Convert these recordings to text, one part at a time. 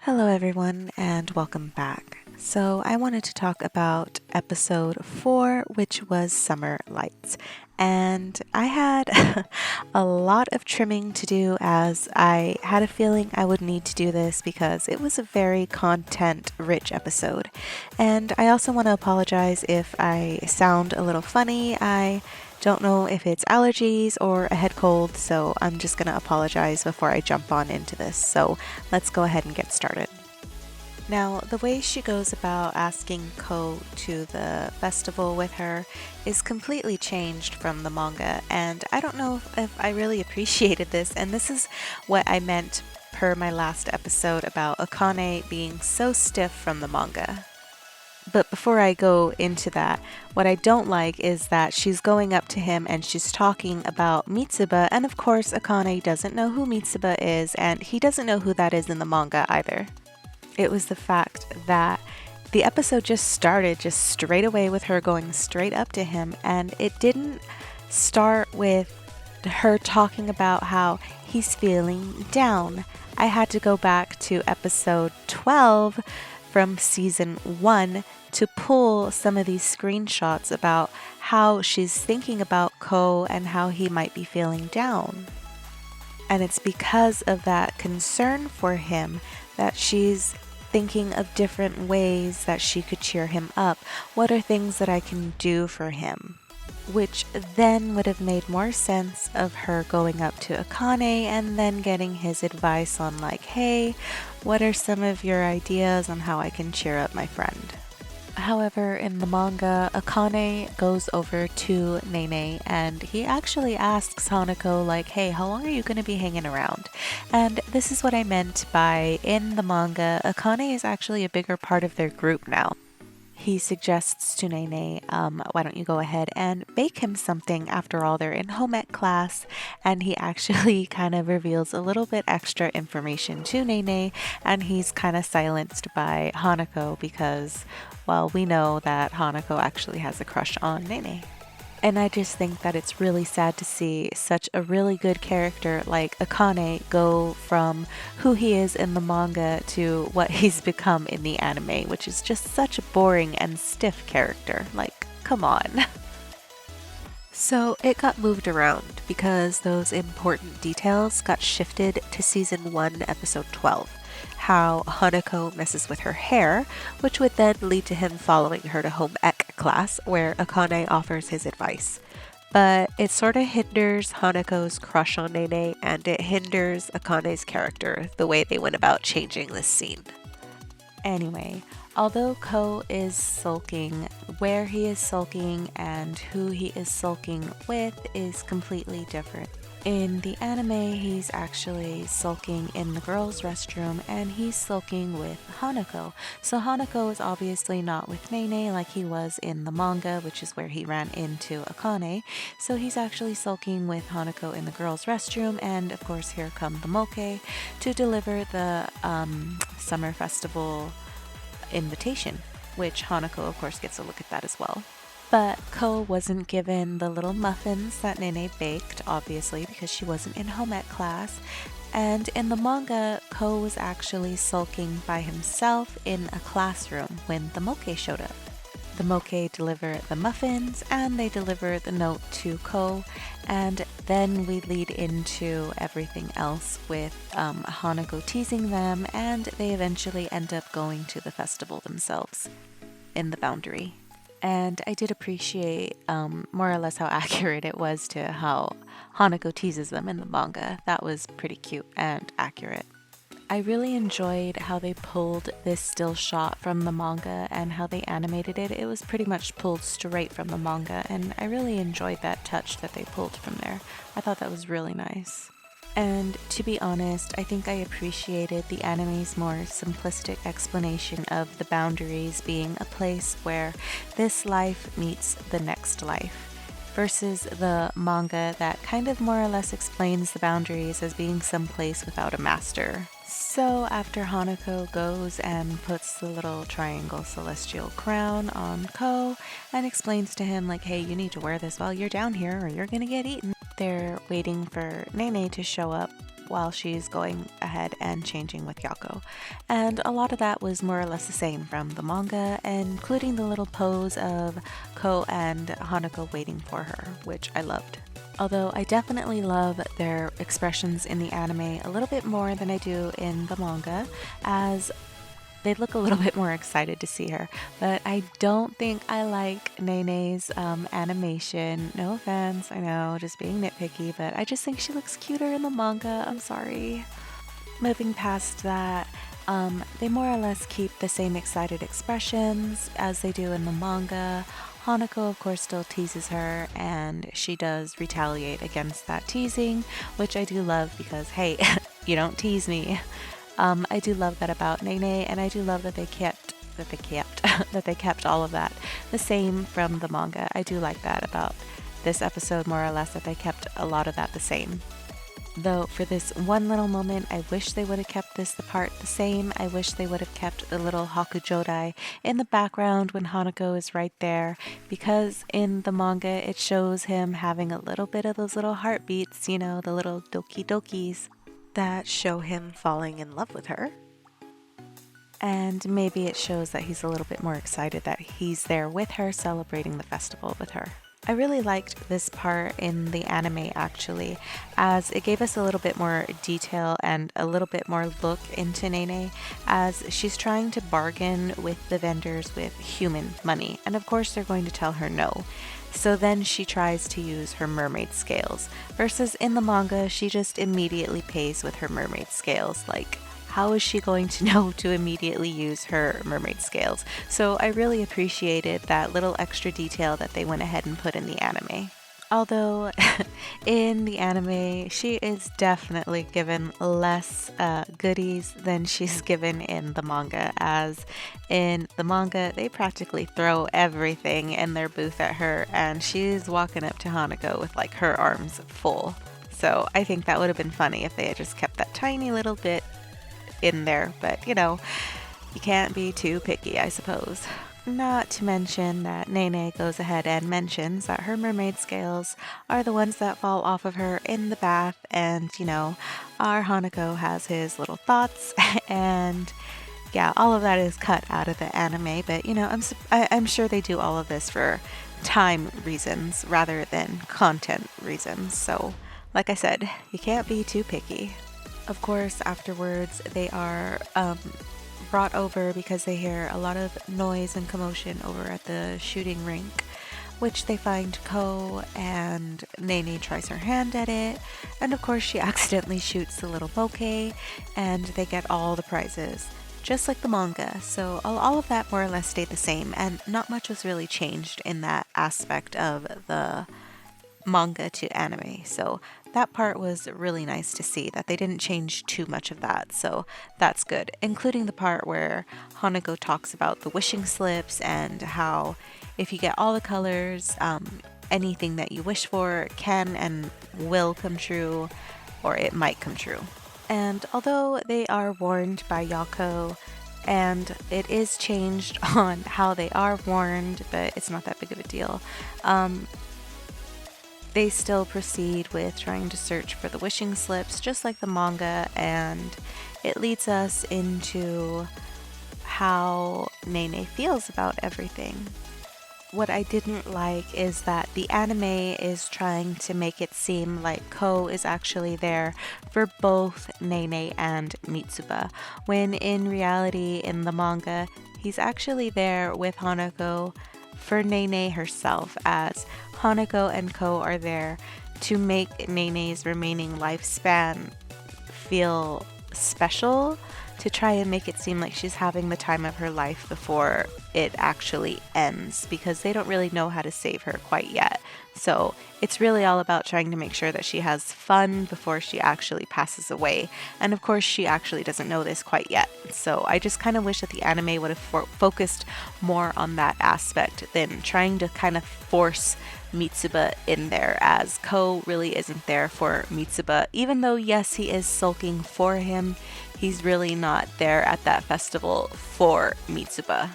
Hello, everyone, and welcome back. So, I wanted to talk about episode 4, which was Summer Lights. And I had a lot of trimming to do as I had a feeling I would need to do this because it was a very content rich episode. And I also want to apologize if I sound a little funny. I don't know if it's allergies or a head cold, so I'm just going to apologize before I jump on into this. So let's go ahead and get started. Now, the way she goes about asking Ko to the festival with her is completely changed from the manga, and I don't know if I really appreciated this, and this is what I meant per my last episode about Akane being so stiff from the manga. But before I go into that, what I don't like is that she's going up to him and she's talking about Mitsuba, and of course, Akane doesn't know who Mitsuba is, and he doesn't know who that is in the manga either. It was the fact that the episode just started just straight away with her going straight up to him, and it didn't start with her talking about how he's feeling down. I had to go back to episode 12 from season 1 to pull some of these screenshots about how she's thinking about Ko and how he might be feeling down. And it's because of that concern for him that she's thinking of different ways that she could cheer him up. What are things that I can do for him? Which then would have made more sense of her going up to Akane and then getting his advice on, like, hey, what are some of your ideas on how I can cheer up my friend? However, in the manga, Akane goes over to Nene and he actually asks Hanako, like, hey, how long are you going to be hanging around? And this is what I meant by, in the manga, Akane is actually a bigger part of their group now. He suggests to Nene, why don't you go ahead and bake him something? After all, they're in home ec class, and he actually kind of reveals a little bit extra information to Nene, and he's kind of silenced by Hanako because, well, we know that Hanako actually has a crush on Nene. And I just think that it's really sad to see such a really good character like Akane go from who he is in the manga to what he's become in the anime, which is just such a boring and stiff character. Like, come on. So it got moved around because those important details got shifted to season 1, episode 12. How Hanako messes with her hair, which would then lead to him following her to home ec class, where Akane offers his advice. But it sort of hinders Hanako's crush on Nene, and it hinders Akane's character, the way they went about changing this scene. Anyway, although Ko is sulking, where he is sulking and who he is sulking with is completely different. In the anime, he's actually sulking in the girls' restroom and he's sulking with Hanako. So Hanako is obviously not with Nene like he was in the manga, which is where he ran into Akane. So he's actually sulking with Hanako in the girls' restroom, and of course here come the moke to deliver the summer festival invitation, which Hanako of course gets a look at that as well. But Ko wasn't given the little muffins that Nene baked, obviously, because she wasn't in home ec class. And in the manga, Ko was actually sulking by himself in a classroom when the moke showed up. The moke deliver the muffins and they deliver the note to Ko, and then we lead into everything else with Hanako teasing them, and they eventually end up going to the festival themselves in the boundary. And I did appreciate more or less how accurate it was to how Hanako teases them in the manga. That was pretty cute and accurate. I really enjoyed how they pulled this still shot from the manga and how they animated it. It was pretty much pulled straight from the manga, and I really enjoyed that touch that they pulled from there. I thought that was really nice. And to be honest, I think I appreciated the anime's more simplistic explanation of the boundaries being a place where this life meets the next life, versus the manga that kind of more or less explains the boundaries as being some place without a master. So after Hanako goes and puts the little triangle celestial crown on Ko and explains to him, like, hey, you need to wear this while you're down here or you're gonna get eaten. They're waiting for Nene to show up while she's going ahead and changing with Yako. And a lot of that was more or less the same from the manga, including the little pose of Ko and Hanako waiting for her, which I loved. Although I definitely love their expressions in the anime a little bit more than I do in the manga, as they look a little bit more excited to see her. But I don't think I like Nene's animation. No offense, I know, just being nitpicky, but I just think she looks cuter in the manga. I'm sorry. Moving past that, they more or less keep the same excited expressions as they do in the manga. Hanako, of course, still teases her, and she does retaliate against that teasing, which I do love because, hey, you don't tease me. I do love that about Nene, and I do love that they kept that they kept all of that the same from the manga. I do like that about this episode more or less, that they kept a lot of that the same. Though for this one little moment, I wish they would have kept the part the same. I wish they would have kept the little Hakujodai in the background when Hanako is right there, because in the manga it shows him having a little bit of those little heartbeats, you know, the little doki dokis that show him falling in love with her. And maybe it shows that he's a little bit more excited that he's there with her, celebrating the festival with her. I really liked this part in the anime actually, as it gave us a little bit more detail and a little bit more look into Nene, as she's trying to bargain with the vendors with human money, and of course they're going to tell her no. So then she tries to use her mermaid scales, versus in the manga she just immediately pays with her mermaid scales. Like, how is she going to know to immediately use her mermaid scales? So I really appreciated that little extra detail that they went ahead and put in the anime. Although in the anime, she is definitely given less goodies than she's given in the manga, as in the manga, they practically throw everything in their booth at her, and she's walking up to Hanako with like her arms full. So I think that would have been funny if they had just kept that tiny little bit in there, but you know, you can't be too picky, I suppose. Not to mention that Nene goes ahead and mentions that her mermaid scales are the ones that fall off of her in the bath, and you know, our Hanako has his little thoughts, and yeah, all of that is cut out of the anime, but you know, I'm sure they do all of this for time reasons rather than content reasons. So like I said, you can't be too picky. Of course, afterwards, they are brought over because they hear a lot of noise and commotion over at the shooting rink, which they find Ko, and Nene tries her hand at it, and of course she accidentally shoots the little bouquet, and they get all the prizes, just like the manga. So all of that more or less stayed the same, and not much was really changed in that aspect of the manga to anime. So that part was really nice to see, that they didn't change too much of that, so that's good, including the part where Hanako talks about the wishing slips and how if you get all the colors, anything that you wish for can and will come true, or it might come true. And although they are warned by Yako, and it is changed on how they are warned, but it's not that big of a deal, they still proceed with trying to search for the wishing slips, just like the manga, and it leads us into how Nene feels about everything. What I didn't like is that the anime is trying to make it seem like Ko is actually there for both Nene and Mitsuba, when in reality in the manga, he's actually there with Hanako for Nene herself, as Hanako and Ko are there to make Nene's remaining lifespan feel special, to try and make it seem like she's having the time of her life before it actually ends, because they don't really know how to save her quite yet. So it's really all about trying to make sure that she has fun before she actually passes away. And of course, she actually doesn't know this quite yet. So I just kind of wish that the anime would have focused more on that aspect than trying to kind of force Mitsuba in there, as Ko really isn't there for Mitsuba. Even though, yes, he is sulking for him, he's really not there at that festival for Mitsuba.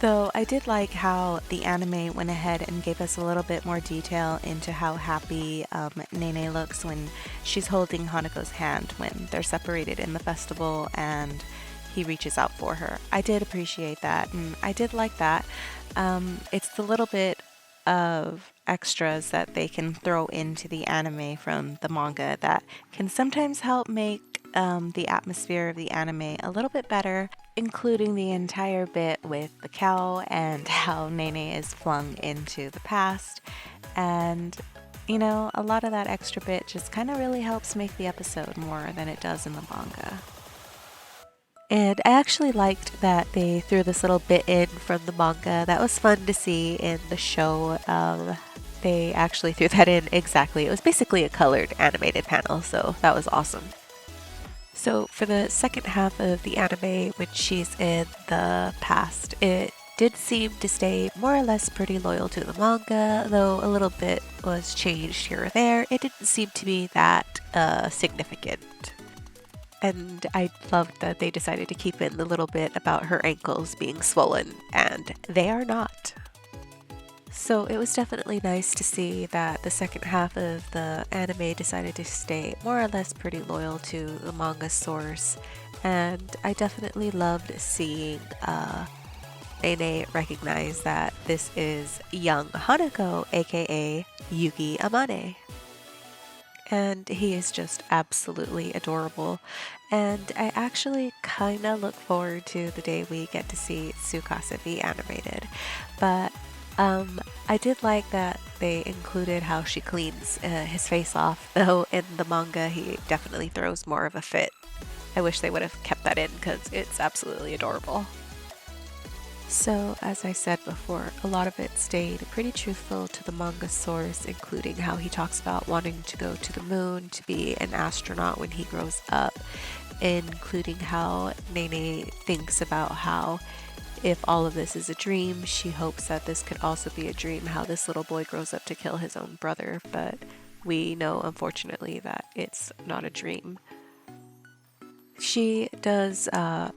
Though I did like how the anime went ahead and gave us a little bit more detail into how happy Nene looks when she's holding Hanako's hand when they're separated in the festival and he reaches out for her. I did appreciate that, and I did like that. It's the little bit of extras that they can throw into the anime from the manga that can sometimes help make the atmosphere of the anime a little bit better, including the entire bit with the cow and how Nene is flung into the past. And, a lot of that extra bit just kind of really helps make the episode more than it does in the manga. And I actually liked that they threw this little bit in from the manga. That was fun to see in the show. They actually threw that in exactly. It was basically a colored animated panel, so that was awesome. So for the second half of the anime, when she's in the past, it did seem to stay more or less pretty loyal to the manga, though a little bit was changed here or there. It didn't seem to be that significant. And I loved that they decided to keep in the little bit about her ankles being swollen, and they are not. So it was definitely nice to see that the second half of the anime decided to stay more or less pretty loyal to the manga source, and I definitely loved seeing Nene recognize that this is young Hanako, aka Yuki Amane. And he is just absolutely adorable. And I actually kind of look forward to the day we get to see Tsukasa be animated. But I did like that they included how she cleans his face off, though in the manga he definitely throws more of a fit. I wish they would have kept that in because it's absolutely adorable. So, as I said before, a lot of it stayed pretty truthful to the manga source, including how he talks about wanting to go to the moon to be an astronaut when he grows up, including how Nene thinks about how if all of this is a dream, she hopes that this could also be a dream, how this little boy grows up to kill his own brother, but we know, unfortunately, that it's not a dream. She does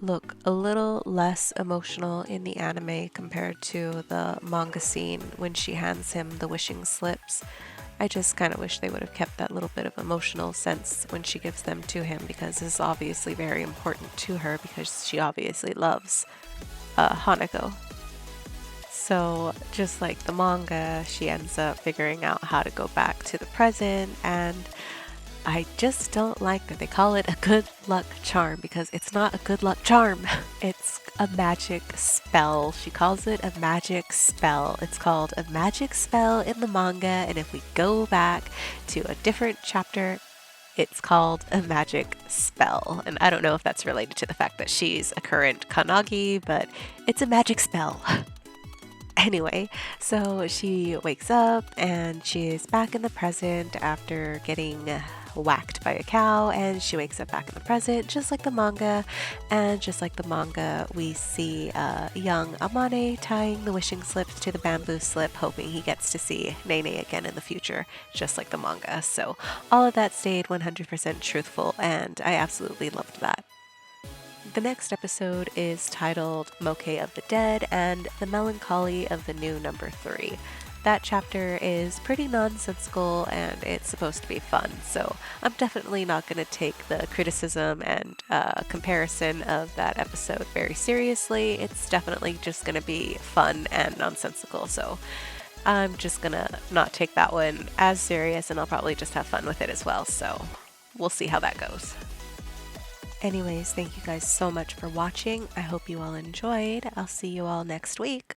look a little less emotional in the anime compared to the manga scene when she hands him the wishing slips. I just kind of wish they would have kept that little bit of emotional sense when she gives them to him, because it's obviously very important to her because she obviously loves Hanako. So just like the manga, she ends up figuring out how to go back to the present, and I just don't like that they call it a good luck charm, because it's not a good luck charm. It's a magic spell. She calls it a magic spell. It's called a magic spell in the manga, and if we go back to a different chapter, it's called a magic spell. And I don't know if that's related to the fact that she's a current Kanagi, but it's a magic spell. Anyway, so she wakes up and she is back in the present after getting whacked by a cow, and she wakes up back in the present just like the manga. And just like the manga, we see young Amane tying the wishing slips to the bamboo slip, hoping he gets to see Nene again in the future, just like the manga. So all of that stayed 100% truthful, and I absolutely loved that. The next episode is titled Moke of the Dead and the Melancholy of the New Number 3. That chapter is pretty nonsensical and it's supposed to be fun, so I'm definitely not going to take the criticism and comparison of that episode very seriously. It's definitely just going to be fun and nonsensical, so I'm just going to not take that one as serious, and I'll probably just have fun with it as well, so we'll see how that goes. Anyways, thank you guys so much for watching. I hope you all enjoyed. I'll see you all next week.